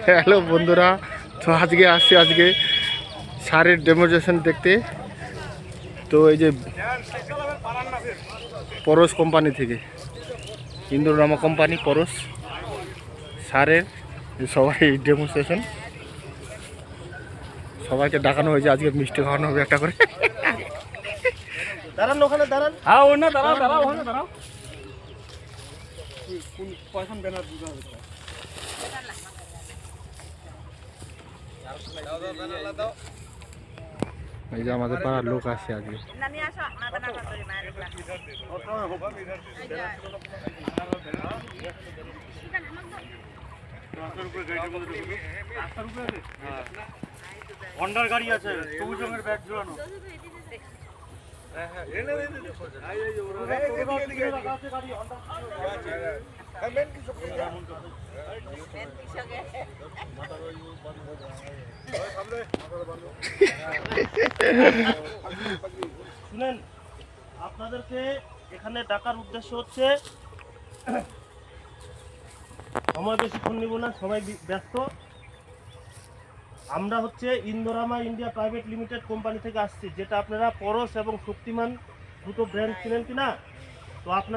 Hello বন্ধুরা, তো আজকে আসছি সারের ডেমোনস্ট্রেশন দেখতে। তো এই যে পরশ কোম্পানি থেকে, ইন্দ্রনামা কোম্পানি পরশ সারের সবাই ডেমোনস্ট্রেশন, সবাইকে ডাকানো হয়েছে। আজকে মিষ্টি খাওয়ানো হবে একটা করে। দাঁড়ান ওখানে দাঁড়ান। হ্যাঁ ওখানে দাঁড়াও দাঁড়াও ওখানে দাঁড়াও। কোন পয়সা ব্যানার দিতে হবে? এই যে আমাদের পাড়ার লোক আসছে আজকে। হন্ডার গাড়ি আছে, সবুজ রঙের ব্যাগ ঝোলানো। শুনেন, আপনাদেরকে এখানে ডাকার উদ্দেশ্য হচ্ছে, সময় বেশিক্ষণ নিব না, সবাই ব্যস্ত। আমরা হচ্ছে ইন্দোরামা ইন্ডিয়া প্রাইভেট লিমিটেড কোম্পানি থেকে আসছি, যেটা আপনারা পরশ এবং শক্তিমান দুটো ব্র্যান্ড ছিলেন কিনা। তো আপনার